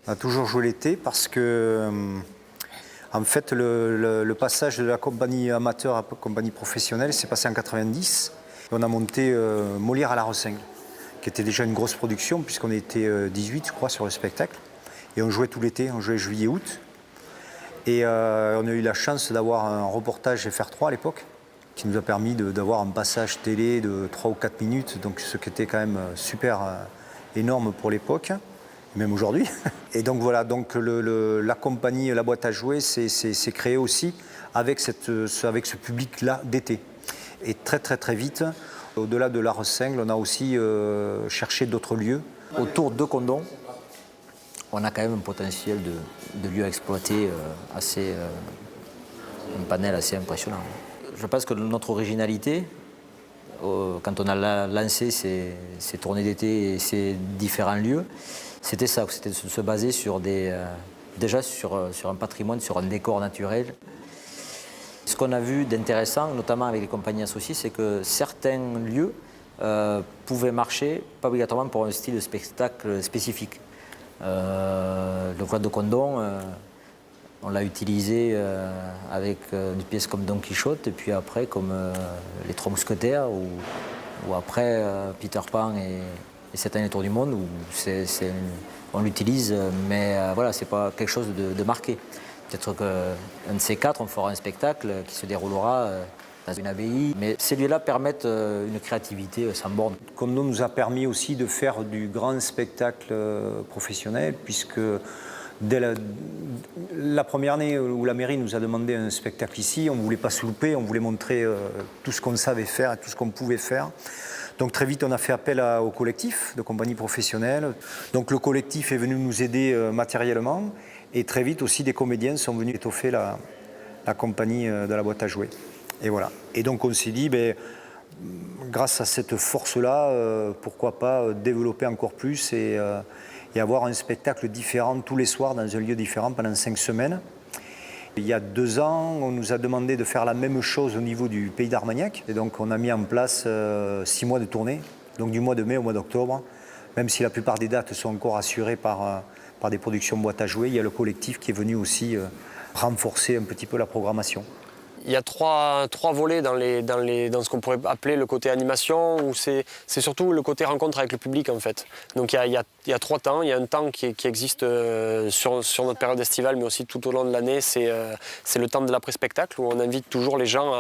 On a toujours joué l'été parce que, en fait, le passage de la compagnie amateur à la compagnie professionnelle s'est passé en 90. On a monté Molière à la Rossingue, qui était déjà une grosse production puisqu'on était 18, je crois, sur le spectacle. Et on jouait tout l'été, on jouait juillet-août. Et on a eu la chance d'avoir un reportage FR3 à l'époque, qui nous a permis d'avoir un passage télé de 3 ou 4 minutes, donc ce qui était quand même super énorme pour l'époque, même aujourd'hui. Et donc voilà, donc la compagnie La Boîte à Jouer s'est créée aussi avec ce public-là d'été. Et très vite, au-delà de la Rossingle, on a aussi cherché d'autres lieux. Autour de Condom, on a quand même un potentiel de lieux à exploiter un panel assez impressionnant. Je pense que notre originalité, quand on a lancé ces tournées d'été et ces différents lieux, c'était ça, c'était de se baser sur déjà sur un patrimoine, sur un décor naturel. Ce qu'on a vu d'intéressant, notamment avec les compagnies associées, c'est que certains lieux pouvaient marcher, pas obligatoirement pour un style de spectacle spécifique. Le Cloître de Condom, on l'a utilisé avec des pièces comme Don Quichotte, et puis après comme Les Trois Mousquetaires, ou après Peter Pan et 7 années Tour du Monde, où on l'utilise, mais voilà, c'est pas quelque chose de marqué. Peut-être qu'un de ces quatre, on fera un spectacle qui se déroulera dans une abbaye. Mais ces lieux-là permettent une créativité sans borne. Condom nous a permis aussi de faire du grand spectacle professionnel, puisque dès la première année où la mairie nous a demandé un spectacle ici, on ne voulait pas se louper, on voulait montrer tout ce qu'on savait faire et tout ce qu'on pouvait faire. Donc très vite, on a fait appel au collectif de compagnies professionnelles. Donc le collectif est venu nous aider matériellement. Et très vite aussi, des comédiens sont venus étoffer la compagnie de La Boîte à Jouer. Et voilà. Et donc on s'est dit, grâce à cette force-là, pourquoi pas développer encore plus et avoir un spectacle différent tous les soirs dans un lieu différent pendant 5 semaines. Il y a 2 ans, on nous a demandé de faire la même chose au niveau du Pays d'Armagnac. Et donc on a mis en place 6 mois de tournée, donc du mois de mai au mois d'octobre. Même si la plupart des dates sont encore assurées par des productions Boîte à Jouer, il y a le collectif qui est venu aussi renforcer un petit peu la programmation. Il y a trois volets dans ce qu'on pourrait appeler le côté animation, où c'est surtout le côté rencontre avec le public en fait. Donc il y a 3 temps. Il y a un temps qui existe sur notre période estivale, mais aussi tout au long de l'année, c'est le temps de l'après-spectacle, où on invite toujours les gens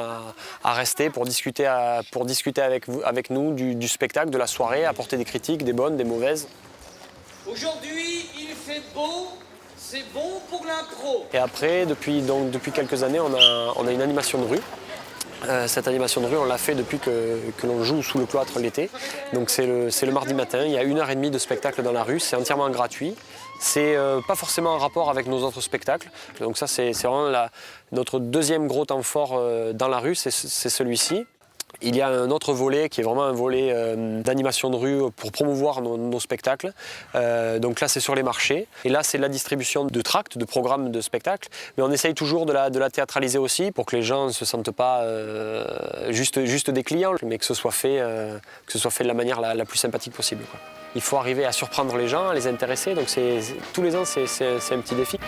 à rester pour discuter avec nous du spectacle, de la soirée, apporter des critiques, des bonnes, des mauvaises. Aujourd'hui, il fait beau. C'est bon pour l'impro. Et après, depuis quelques années, on a une animation de rue. Cette animation de rue, on l'a fait depuis que l'on joue sous le cloître l'été. Donc c'est le mardi matin, il y a 1h30 de spectacle dans la rue, c'est entièrement gratuit. C'est pas forcément en rapport avec nos autres spectacles. Donc ça, c'est vraiment notre deuxième gros temps fort dans la rue, c'est celui-ci. Il y a un autre volet qui est vraiment un volet d'animation de rue pour promouvoir nos spectacles. Donc là, c'est sur les marchés. Et là, c'est la distribution de tracts, de programmes de spectacles. Mais on essaye toujours de la théâtraliser aussi pour que les gens ne se sentent pas juste des clients, mais que ce soit fait de la manière la plus sympathique possible, quoi. Il faut arriver à surprendre les gens, à les intéresser. Donc tous les ans, c'est un petit défi.